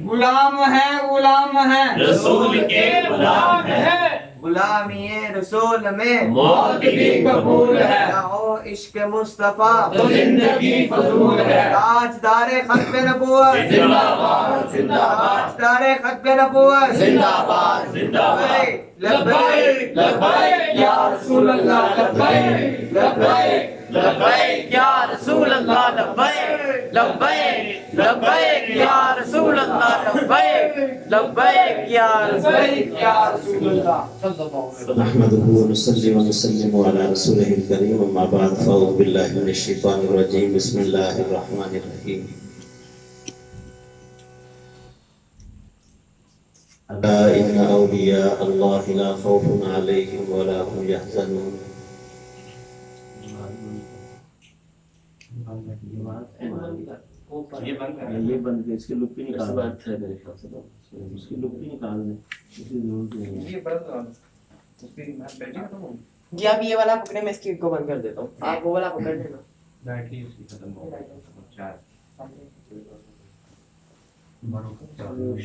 غلام ہے رسول کے غلام ہے، غلامی رسول میں موت بھی قبول ہے، او عشق مصطفیٰ تو زندگی فضول ہے۔ تاجدار ختم نبوت زندہ باد زندہ باد تاجدار ختم نبوت زندہ باد زندہ باد، لبیک لبیک یا رسول اللہ، لبیک لبیک لبیک یا رسول اللہ، لبیک لبیک لبیک یا رسول اللہ، لبیک لبیک یا رسول اللہ۔ نحمده ونصلي ونسلم على رسوله الكريم اما بعد فاعوذ بالله من الشيطان الرجيم بسم الله الرحمن الرحيم الا ان اولياء الله لا خوف عليهم ولا هم يحزنون۔ یہ بند اس کی لپی نکال، اس کی لپی نکال دیں، اس کی ضرورت نہیں ہے۔ جی آپ یہ والا پکڑے، میں اس کی کو بند کر دیتا ہوں، آپ وہ والا پکڑ لینا۔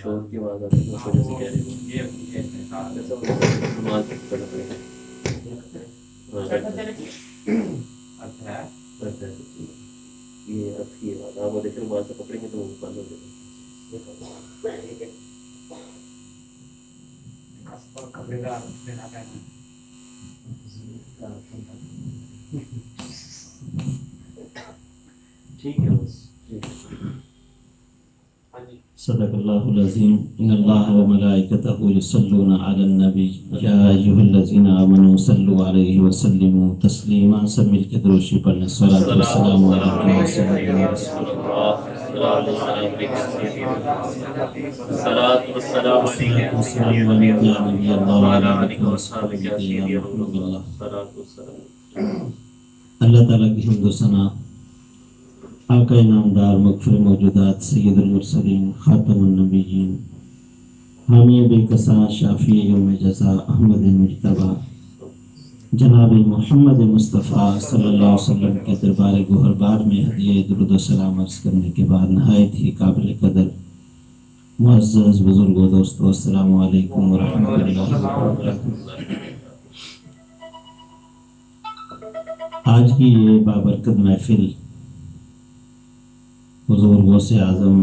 شور کی آواز آتی ہے، اس وجہ سے کہہ رہی ہوں یہ اب کی آواز آپ وہ دیکھیں، وہاں سے پکڑیں گے تو وہ بند ہو جائے ٹھیک ہے بس۔ صدق اللہ العظیم۔ ان اللہ وملائکتہ یصلون علی النبی یا ایھا الذین آمنوا صلوا علیہ وسلموا تسلیما۔ سب مل کے درود شریف پڑھ لیں۔ صلاۃ والسلام علیکم سیدنا رسول اللہ، الصلاۃ والسلام علیکم یا نبی اللہ وعلی آلہ وصحبہ یا محمد اللہ۔ اللہ تعالیٰ کی حمد و ثنا، آقا انعامدار مغفر موجودات سید المرسلین خاتم النبیین حامی بے کساں شافی یوم جزا احمد مجتبیٰ جناب محمد مصطفیٰ صلی اللہ علیہ وسلم کے دربار گوہربار میں ہدیہ درود و سلام عرض کرنے کے بعد نہایت ہی قابل قدر معزز بزرگوں دوستو، السلام علیکم ورحمۃ اللہ وبرکاتہ۔ آج کی یہ بابرکت محفل حضور غوث اعظم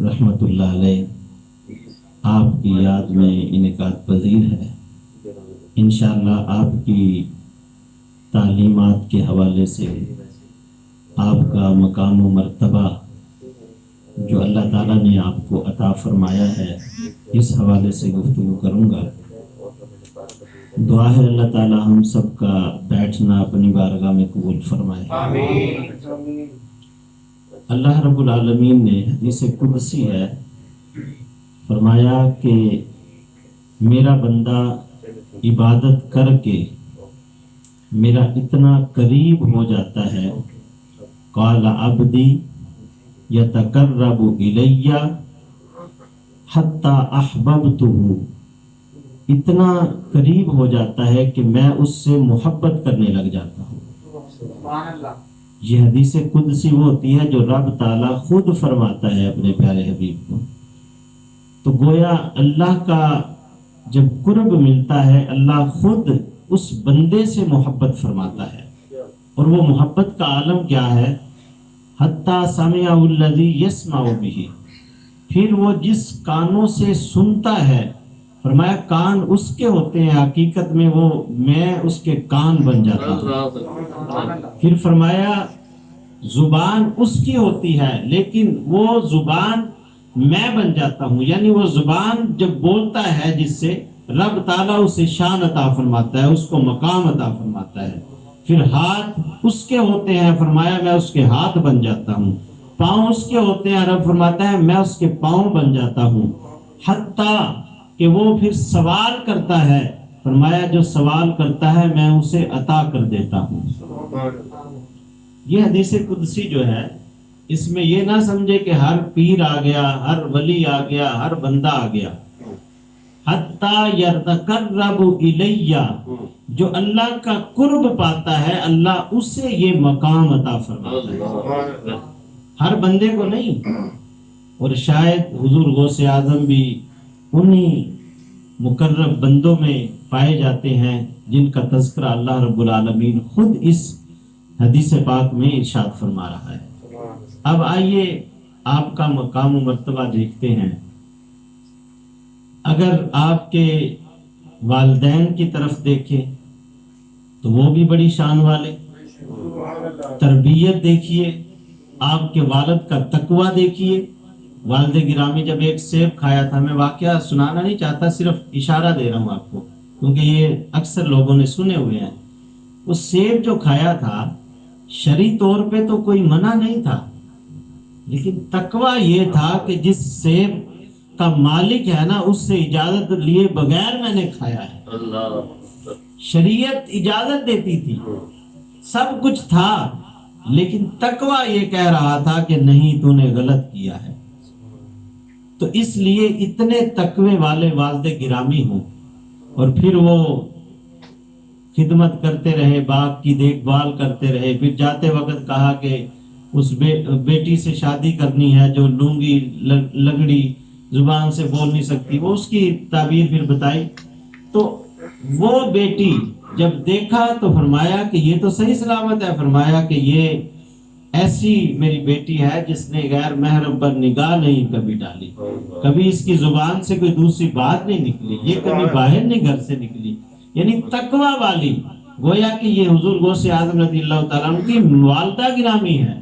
رحمۃ اللہ علیہ آپ کی یاد میں انعقاد پذیر ہے۔ انشاءاللہ آپ کی تعلیمات کے حوالے سے آپ کا مقام و مرتبہ جو اللہ تعالیٰ نے آپ کو عطا فرمایا ہے، اس حوالے سے گفتگو کروں گا۔ دعا ہے اللہ تعالیٰ ہم سب کا بیٹھنا اپنی بارگاہ میں قبول فرمائے۔ اللہ رب العالمین نے حدیث قدسی ہے فرمایا کہ میرا بندہ عبادت کر کے میرا اتنا قریب ہو جاتا ہے، قال عبدی یتقرب الی حتی احببتہ، اتنا قریب ہو جاتا ہے کہ میں اس سے محبت کرنے لگ جاتا ہوں۔ یہ حدیث قدسی وہ ہوتی ہے جو رب تعالیٰ خود فرماتا ہے اپنے پیارے حبیب کو۔ تو گویا اللہ کا جب قرب ملتا ہے، اللہ خود اس بندے سے محبت فرماتا ہے، اور وہ محبت کا عالم کیا ہے؟ حتی سمع الذی یسمع بہ، پھر وہ جس کانوں سے سنتا ہے، فرمایا کان اس کے ہوتے ہیں، حقیقت میں وہ میں اس کے کان بن جاتا ہوں۔ پھر فرمایا زبان اس کی ہوتی ہے، لیکن وہ زبان میں بن جاتا ہوں، یعنی وہ زبان جب بولتا ہے جس سے رب تعالیٰ اسے شان عطا فرماتا ہے، اس کو مقام عطا فرماتا ہے۔ پھر ہاتھ اس کے ہوتے ہیں، فرمایا میں اس کے ہاتھ بن جاتا ہوں۔ پاؤں اس کے ہوتے ہیں، رب فرماتا ہے میں اس کے پاؤں بن جاتا ہوں۔ حتیٰ کہ وہ پھر سوال کرتا ہے، فرمایا جو سوال کرتا ہے میں اسے عطا کر دیتا ہوں۔ یہ حدیث قدسی جو ہے، اس میں یہ نہ سمجھے کہ ہر پیر آ گیا، ہر ولی آ گیا، ہر بندہ آ گیا۔ حتیٰ یتقرب الی، جو اللہ کا قرب پاتا ہے اللہ اسے یہ مقام عطا فرماتا ہے، ہر بندے کو نہیں۔ اور شاید حضور غوث اعظم بھی انہی مقرب بندوں میں پائے جاتے ہیں جن کا تذکرہ اللہ رب العالمین خود اس حدیث پاک میں ارشاد فرما رہا ہے۔ اب آئیے آپ کا مقام و مرتبہ دیکھتے ہیں۔ اگر آپ کے والدین کی طرف دیکھیں تو وہ بھی بڑی شان والے، تربیت دیکھیے، آپ کے والد کا تقوی دیکھیے۔ والد گرامی جب ایک سیب کھایا تھا، میں واقعہ سنانا نہیں چاہتا، صرف اشارہ دے رہا ہوں آپ کو کیونکہ یہ اکثر لوگوں نے سنے ہوئے ہیں۔ وہ سیب جو کھایا تھا شرعی طور پہ تو کوئی منع نہیں تھا، لیکن تقوی یہ تھا کہ جس سیب کا مالک ہے نا اس سے اجازت لیے بغیر میں نے کھایا ہے۔ شریعت اجازت دیتی تھی، سب کچھ تھا، لیکن تقوی یہ کہہ رہا تھا کہ نہیں، تو نے غلط کیا ہے۔ تو اس لیے اتنے تقوی والے والد گرامی ہوں اور پھر وہ خدمت کرتے رہے، باغ کی دیکھ بھال کرتے رہے، پھر جاتے وقت کہا کہ اس بیٹی سے شادی کرنی ہے جو لونگی لگڑی زبان سے بول نہیں سکتی، وہ اس کی تعبیر پھر بتائی۔ تو وہ بیٹی جب دیکھا تو فرمایا کہ یہ تو صحیح سلامت ہے، فرمایا کہ یہ ایسی میری بیٹی ہے جس نے غیر محرم پر نگاہ نہیں کبھی ڈالی، کبھی اس کی زبان سے کوئی دوسری بات نہیں نکلی، یہ کبھی باہر نہیں گھر سے نکلی، یعنی تقوی والی۔ گویا کہ یہ حضور غوث اعظم رضی اللہ تعالیٰ عنہ کی والدہ گرامی ہے،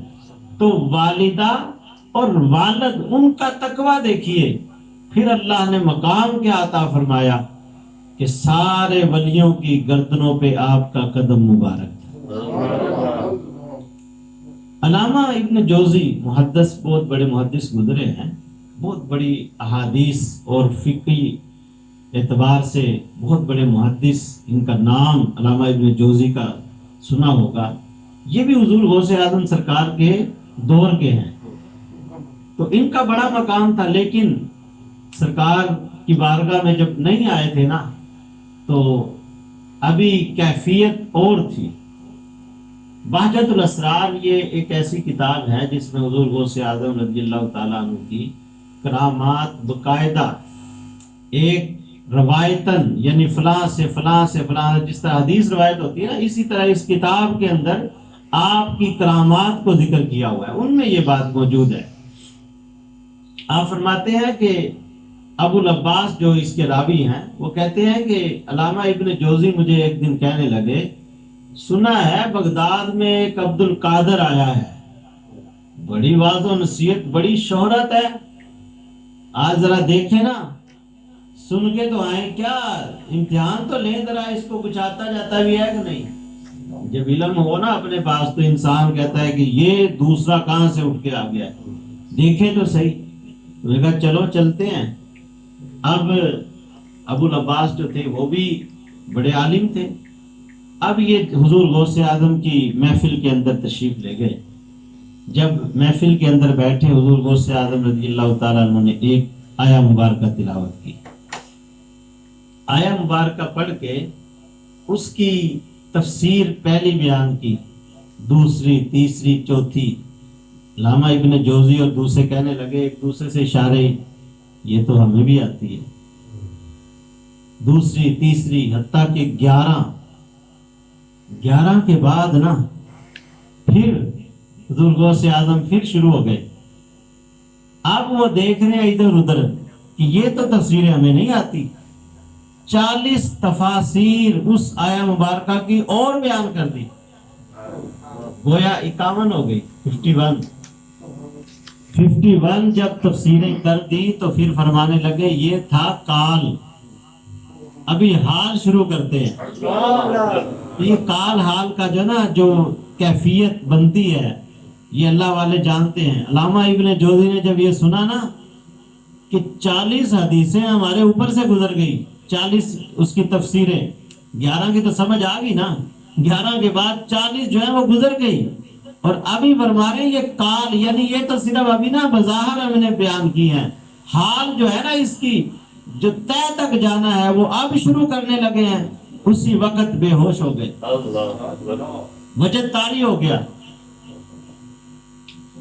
تو والدہ اور والد ان کا تقوی دیکھیے، پھر اللہ نے مقام کیا عطا فرمایا کہ سارے ولیوں کی گردنوں پہ آپ کا قدم مبارک تھا۔ علامہ ابن جوزی محدث، بہت بڑے محدث گزرے ہیں، بہت بڑی احادیث اور فقہی اعتبار سے بہت بڑے محدث، ان کا نام علامہ ابن جوزی کا سنا ہوگا۔ یہ بھی حضور غوث اعظم سرکار کے دور کے ہیں، تو ان کا بڑا مقام تھا، لیکن سرکار کی بارگاہ میں جب نہیں آئے تھے نا تو ابھی کیفیت اور تھی۔ بہجت الاسرار یہ ایک ایسی کتاب ہے جس میں حضور غوث اعظم رضی اللہ تعالیٰ عنہ کی کرامات باقاعدہ ایک روایتاً، یعنی فلاں سے فلاں سے فلاں، جس طرح حدیث روایت ہوتی ہے نا، اسی طرح اس کتاب کے اندر آپ کی کرامات کو ذکر کیا ہوا ہے، ان میں یہ بات موجود ہے۔ آپ فرماتے ہیں کہ ابو العباس جو اس کے راوی ہیں وہ کہتے ہیں کہ علامہ ابن جوزی مجھے ایک دن کہنے لگے، سنا ہے بغداد میں ایک عبد القادر آیا ہے، بڑی واضح و نصیحت، بڑی شہرت ہے، آج ذرا دیکھیں نا، سن کے تو آئیں، کیا امتحان تو لیں ذرا، اس کو کچھ آتا جاتا بھی ہے کہ نہیں؟ جب علم ہو نا اپنے پاس تو انسان کہتا ہے کہ یہ دوسرا کہاں سے اٹھ کے آ گیا ہے، دیکھیں تو صحیح۔ تو نے کہا چلو چلتے ہیں۔ اب ابو العباس جو تھے وہ بھی بڑے عالم تھے، اب یہ حضور غوث اعظم کی محفل کے اندر تشریف لے گئے۔ جب محفل کے اندر بیٹھے حضور غوث اعظم رضی اللہ تعالیٰ عنہ نے ایک آیا مبارکہ تلاوت کی۔ آیا مبارکہ پڑھ کے اس کی تفسیر پہلی بیان کی، دوسری، تیسری، چوتھی۔ علامہ ابن جوزی اور دوسرے کہنے لگے ایک دوسرے سے اشارے، یہ تو ہمیں بھی آتی ہے، دوسری، تیسری، حتیٰ کہ 11 کے بعد نا پھر حضور غوث اعظم پھر شروع ہو گئے۔ اب وہ دیکھ رہے ہیں ادھر ادھر کہ یہ تو تفسیریں ہمیں نہیں آتی، 40 تفاسیر اس آیا مبارکہ کی اور بیان کر دی، گویا 51 ہو گئی، 51 جب تفسیریں کر دی تو پھر فرمانے لگے یہ تھا کال، ابھی حال شروع کرتے ہیں۔ یہ کال حال کا جو نا جو کیفیت بنتی ہے یہ اللہ والے جانتے ہیں۔ علامہ ابن جوزی نے جب یہ سنا نا کہ 40 حدیثیں ہمارے اوپر سے گزر گئی، 40 اس کی تفسیریں، 11 کی تو سمجھ آ گئی نا، 11 کے بعد 40 جو ہے وہ گزر گئی، اور ابھی فرما رہے ہیں یہ کال، یعنی یہ تو صرف ابھی نا بظاہر ہم نے بیان کی ہیں، حال جو ہے نا اس کی جو طے تک جانا ہے وہ اب شروع کرنے لگے ہیں۔ اسی وقت بے ہوش ہو گئے، وجد طاری ہو گیا۔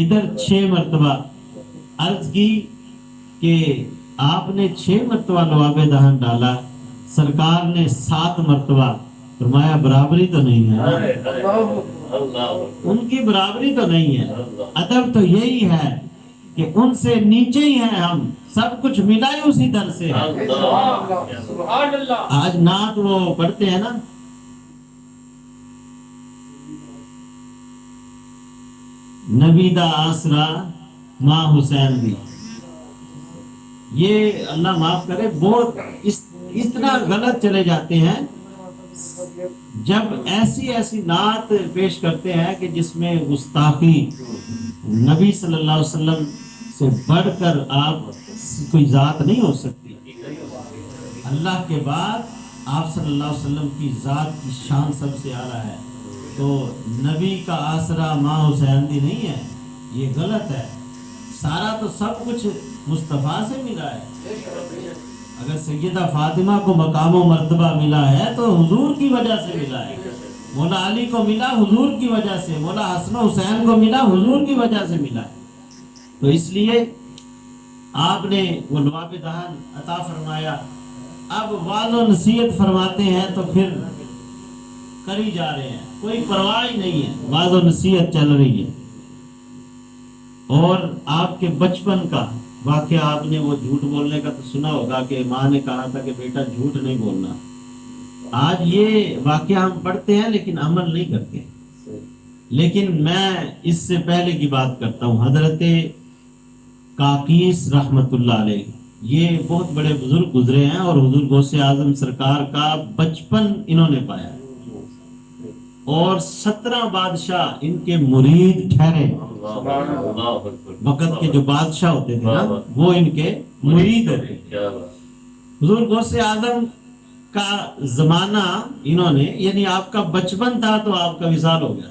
ادھر 6 مرتبہ عرض کی کہ آپ نے 6 مرتبہ لعاب دہن ڈالا، سرکار نے 7 مرتبہ، فرمایا برابری تو نہیں ہے، ان کی برابری تو نہیں ہے۔ ادب تو یہی ہے کہ ان سے نیچے ہی ہیں ہم، سب کچھ ملا ہی اسی در سے ہے۔ سبحان اللہ۔ آج نعت وہ پڑھتے ہیں نا، نبی دا آسرا ماں حسین دی، یہ اللہ معاف کرے بہت اتنا غلط چلے جاتے ہیں جب ایسی نعت پیش کرتے ہیں کہ جس میں گستاخی نبی صلی اللہ علیہ وسلم سے بڑھ کر آپ کوئی ذات نہیں ہو سکتی۔ اللہ کے بعد آپ صلی اللہ علیہ وسلم کی ذات کی شان سب سے اعلیٰ ہے، تو نبی کا آسرا ماں حسین دی نہیں ہے، یہ غلط ہے۔ سارا تو سب کچھ مصطفیٰ سے ملا ہے۔ اگر سیدہ فاطمہ کو مقام و مرتبہ ملا ہے تو حضور کی وجہ سے ملا ہے، مولا علی کو ملا حضور کی وجہ سے، مولا حسن و حسین کو ملا حضور کی وجہ سے ملا ہے۔ تو اس لیے آپ نے وہ لعاب دہن عطا فرمایا، اب وعظ و نصیحت فرماتے ہیں تو پھر کری جا رہے ہیں، کوئی پرواہ ہی نہیں ہے، وعظ و نصیحت چل رہی ہے۔ اور آپ کے بچپن کا واقعہ آپ نے وہ جھوٹ بولنے کا تو سنا ہوگا کہ ماں نے کہا تھا کہ بیٹا جھوٹ نہیں بولنا۔ آج یہ واقعہ ہم پڑھتے ہیں لیکن عمل نہیں کرتے۔ لیکن میں اس سے پہلے کی بات کرتا ہوں، حضرت کاکیس رحمت اللہ علیہ، یہ بہت بڑے بزرگ گزرے ہیں اور حضور غوث اعظم سرکار کا بچپن انہوں نے پایا اور 17 بادشاہ ان کے مرید ٹھہرے۔ وقت کے جو بادشاہ ہوتے تھے نا وہ ان کے مرید ہوتے تھے۔ حضور غوث اعظم کا زمانہ انہوں نے، یعنی آپ کا بچپن تھا تو آپ کا وصال ہو گیا،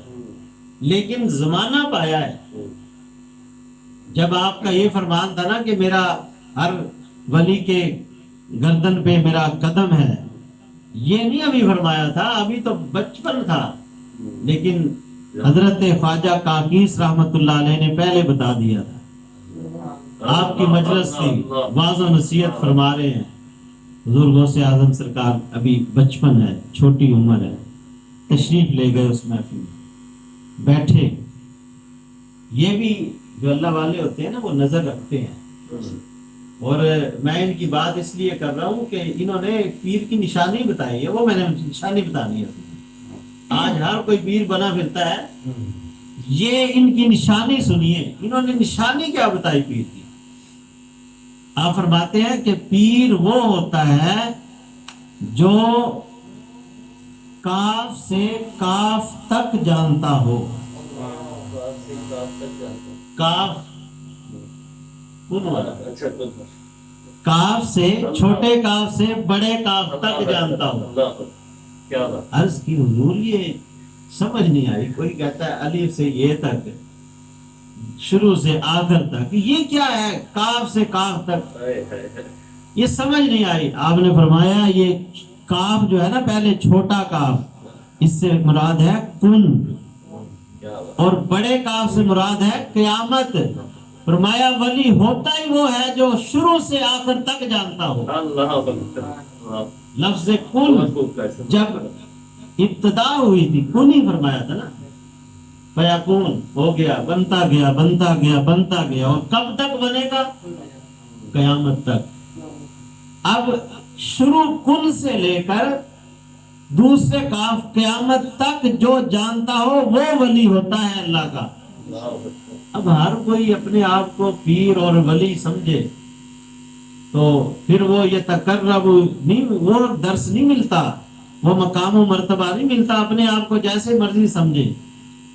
لیکن زمانہ پایا ہے۔ جب آپ کا یہ فرمان تھا نا کہ میرا ہر ولی کے گردن پہ میرا قدم ہے، یہ نہیں ابھی فرمایا تھا، ابھی تو بچپن تھا، لیکن حضرت خواجہ کاکیس رحمت اللہ علیہ نے پہلے بتا دیا تھا۔ آپ کی مجلس تھی، واعظ و نصیحت فرما رہے ہیں، حضور غوث اعظم سرکار ابھی بچپن ہے، چھوٹی عمر ہے، تشریف لے گئے اس محفل میں، بیٹھے۔ یہ بھی جو اللہ والے ہوتے ہیں نا وہ نظر رکھتے ہیں، اور میں ان کی بات اس لیے کر رہا ہوں کہ انہوں نے پیر کی نشانی بتائی ہے، وہ میں نے نشانی بتانی ہے۔ آج ہر کوئی پیر بنا پھرتا ہے، یہ ان کی نشانی سنیے، انہوں نے نشانی کیا بتائی پیر کی۔ آپ فرماتے ہیں کہ پیر وہ ہوتا ہے جو کاف سے کاف تک جانتا ہو۔ کاف کون والا؟ کاف سے، چھوٹے کاف سے بڑے کاف تک جانتا ہو۔ عرض کی حضور یہ سمجھ نہیں آئی، کوئی کہتا ہے الف سے یہ تک، شروع سے آخر تک، یہ کیا ہے کاف سے کاف تک، یہ سمجھ نہیں آئی۔ آپ نے فرمایا یہ کاف جو ہے نا پہلے چھوٹا کاف، اس سے مراد ہے کن، اور بڑے کاف سے مراد ہے قیامت۔ فرمایا ولی ہوتا ہی وہ ہے جو شروع سے آخر تک جانتا ہو۔ لفظ کن جب ابتدا ہوئی تھی، کن ہی فرمایا تھا نا، فیکون ہو گیا، بنتا گیا بنتا گیا بنتا گیا، اور کب تک بنے گا؟ قیامت تک۔ اب شروع کن سے لے کر دوسرے کاف قیامت تک جو جانتا ہو وہ ولی ہوتا ہے اللہ کا۔ اب ہر کوئی اپنے آپ کو پیر اور ولی سمجھے تو پھر وہ یہ تقرب نہیں، وہ درس نہیں ملتا، وہ مقام و مرتبہ نہیں ملتا، اپنے آپ کو جیسے مرضی سمجھے۔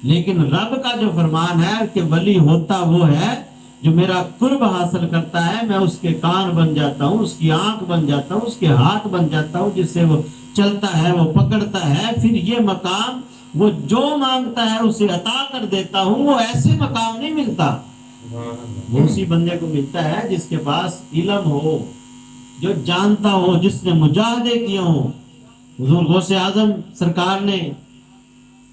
لیکن رب کا جو فرمان ہے کہ ولی ہوتا وہ ہے جو میرا قرب حاصل کرتا ہے، میں اس کے کان بن جاتا ہوں، اس کی آنکھ بن جاتا ہوں، اس کے ہاتھ بن جاتا ہوں، جس سے وہ چلتا ہے، وہ پکڑتا ہے، پھر یہ مقام وہ جو مانگتا ہے اسے عطا کر دیتا ہوں۔ وہ ایسے مقام نہیں ملتا، وہ اسی بندے کو ملتا ہے جس کے پاس علم ہو، جو جانتا ہو، جس نے مجاہدے کیے ہوں۔ حضور غوث اعظم سرکار نے،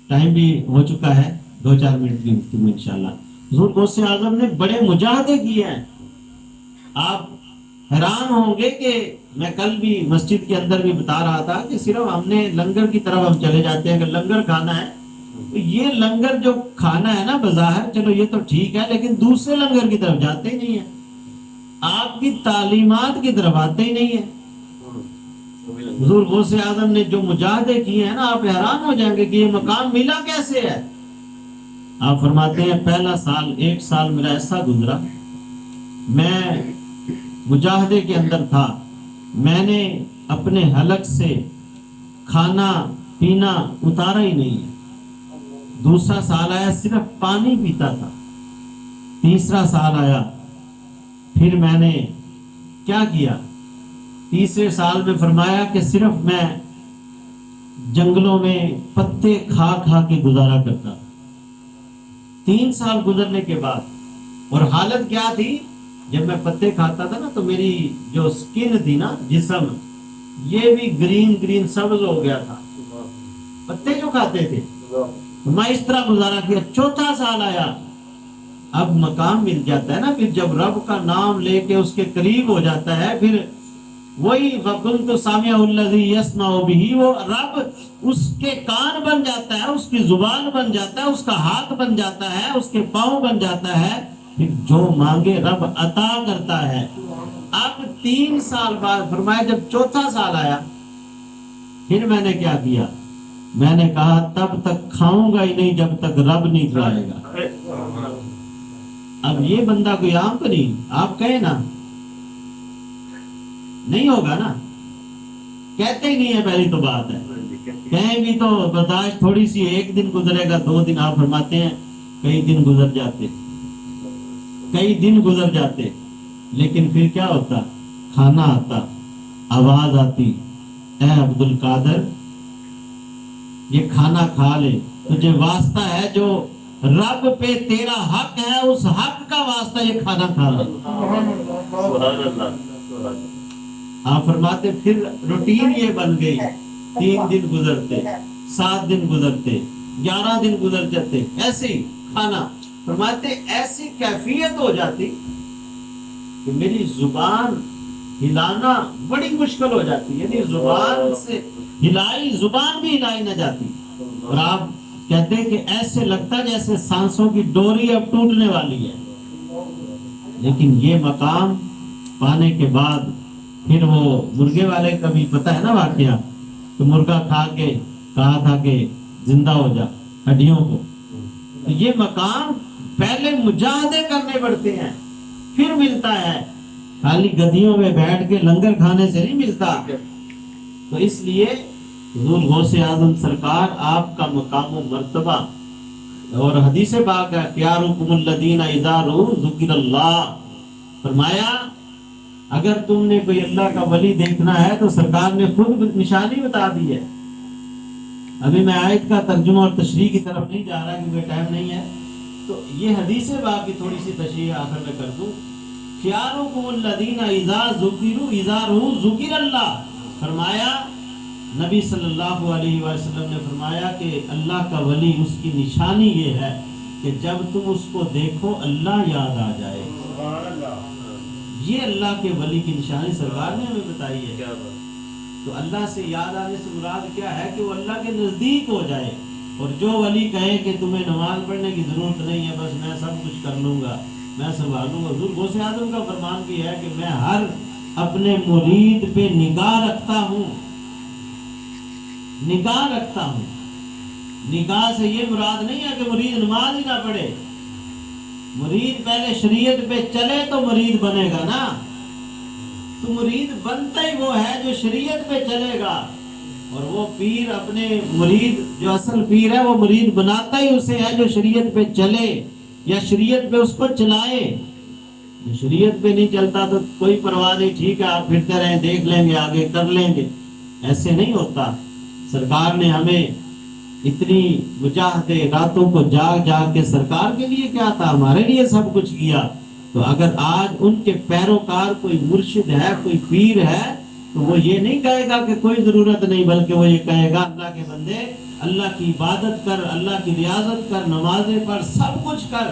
ٹائم بھی ہو چکا ہے، 2-4 منٹ کی گفتگو انشاءاللہ، حضور غوث اعظم نے بڑے مجاہدے کیے ہیں. آپ حیران ہوں گے کہ میں کل بھی مسجد کے اندر بھی بتا رہا تھا کہ صرف ہم نے لنگر کی طرف ہم چلے جاتے ہیں کہ لنگر کھانا ہے. تو یہ لنگر جو کھانا ہے نا بظاہر چلو یہ تو ٹھیک ہے، لیکن دوسرے لنگر کی طرف جاتے ہی نہیں ہیں. آپ کی تعلیمات کی طرف آتے ہی نہیں ہیں. حضور غوث اعظم نے جو مجاہدے کیے ہیں نا، آپ حیران ہو جائیں گے کہ یہ مقام ملا کیسے ہے. آپ فرماتے ہیں پہلا سال، 1 سال میرا ایسا گزرا، میں مجاہدے کے اندر تھا، میں نے اپنے حلق سے کھانا پینا اتارا ہی نہیں ہے. دوسرا سال آیا صرف پانی پیتا تھا. تیسرا سال آیا پھر میں نے کیا کیا، تیسرے سال میں فرمایا کہ صرف میں جنگلوں میں پتے کھا کھا کے گزارا کرتا. 3 سال گزرنے کے بعد، اور حالت کیا تھی، جب میں پتے کھاتا تھا نا تو میری جو سکن تھی نا، جسم، یہ بھی گرین گرین سبز ہو گیا تھا، پتے جو کھاتے تھے. میں اس طرح گزارا کیا. 4تھا سال آیا، اب مقام مل جاتا ہے نا، پھر جب رب کا نام لے کے اس کے قریب ہو جاتا ہے، پھر وہی فَكُنْتُ سَامِعَهُ الَّذِي يَسْمَعُ بِهِ، وہ رب اس کے کان بن جاتا ہے، اس کی زبان بن جاتا ہے، اس کا ہاتھ بن جاتا ہے، اس کے پاؤں بن جاتا ہے، پھر جو مانگے رب عطا کرتا ہے. اب 3 سال بعد فرمایا جب 4تھا سال آیا، پھر میں نے کیا کیا، میں نے کہا تب تک کھاؤں گا ہی نہیں جب تک رب نہیں کھلائے گا. اب یہ بندہ کوئی عام تو نہیں، آپ کہیں نا، نہیں ہوگا نا، کہتے ہی نہیں ہے. پہلی تو بات ہے، کہیں بھی تو برداشت تھوڑی سی، 1 دن گزرے گا، 2 دن. آپ فرماتے ہیں کئی دن گزر جاتے، کئی دن گزر جاتے، لیکن پھر کیا ہوتا، کھانا آتا، آواز آتی، اے عبد القادر یہ کھانا کھا لے، تجھے واسطہ ہے جو رب پہ تیرا حق ہے، اس حق کا واسطہ یہ کھانا کھا لے. آپ فرماتے پھر روٹین یہ بن گئی. 3 دن گزرتے، 7 دن گزرتے، 11 دن گزر جاتے، ایسے ہی کھانا. فرماتے ایسی کیفیت ہو جاتی کہ میری زبان ہلانا بڑی مشکل ہو جاتی، یعنی زبان سے ہلائی، زبان بھی ہلائی نہ جاتی. اور آپ کہتے ہیں کہ ایسے لگتا جیسے سانسوں کی ڈوری اب ٹوٹنے والی ہے. لیکن یہ مقام پانے کے بعد پھر وہ مرغے والے کا بھی پتہ ہے نا واقعہ، تو مرغا کھا کے کہا تھا کہ زندہ ہو جا ہڈیوں کو. تو یہ مقام پہلے مجاہدے کرنے پڑتے ہیں پھر ملتا ہے، خالی گدیوں میں بیٹھ کے لنگر کھانے سے نہیں ملتا. تو اس لیے حضور غوث اعظم سرکار آپ کا مقام و مرتبہ، اور حدیث پاک ہے خیارکم الذین اذا رؤوا ذکر اللہ، فرمایا اگر تم نے کوئی اللہ کا ولی دیکھنا ہے تو سرکار نے خود نشانی بتا دی ہے. ابھی میں آیت کا ترجمہ اور تشریح کی طرف نہیں جا رہا کیونکہ ٹائم نہیں ہے، تو یہ حدیث پاک کی تھوڑی سی تشریح آخر میں کر دوں. خیارکم الذین اذا رؤوا ذکر اللہ، فرمایا نبی صلی اللہ علیہ وسلم نے فرمایا کہ اللہ کا ولی اس کی نشانی یہ ہے کہ جب تم اس کو دیکھو اللہ یاد آ جائے. یہ اللہ کے ولی کی نشانی سرکار نے ہمیں بتائی ہے. تو اللہ سے یاد آنے سے مراد کیا ہے کہ وہ اللہ کے نزدیک ہو جائے. اور جو ولی کہے کہ تمہیں نماز پڑھنے کی ضرورت نہیں ہے، بس میں سب کچھ کر لوں گا، میں سنبھالوں گا. حضور غوث اعظم کا فرمان بھی ہے کہ میں ہر اپنے مرید پہ نگاہ رکھتا ہوں، نگاہ رکھتا ہوں. نگاہ سے یہ مراد نہیں ہے کہ مرید نماز ہی نہ پڑھے. مرید پہلے شریعت پہ چلے تو مرید بنے گا نا. تو مرید بنتا ہی وہ ہے جو شریعت پہ چلے گا، اور وہ پیر اپنے مرید جو اصل پیر ہے وہ مرید بناتا ہی اسے ہے جو شریعت پہ چلے یا شریعت پہ اس کو چلائے. شریعت پہ نہیں چلتا تو کوئی پرواہ نہیں، ٹھیک ہے آپ پھرتے رہیں، دیکھ لیں گے، آگے کر لیں گے. ایسے نہیں ہوتا. سرکار نے ہمیں اتنی مجاہدے، راتوں کو جاگ جاگ کے، سرکار کے لیے کیا تھا، ہمارے لیے سب کچھ کیا. تو اگر آج ان کے پیروکار کوئی مرشد ہے، کوئی پیر ہے، تو وہ یہ نہیں کہے گا کہ کوئی ضرورت نہیں، بلکہ وہ یہ کہے گا اللہ کے بندے اللہ کی عبادت کر، اللہ کی ریاضت کر، نمازیں پڑھ، سب کچھ کر.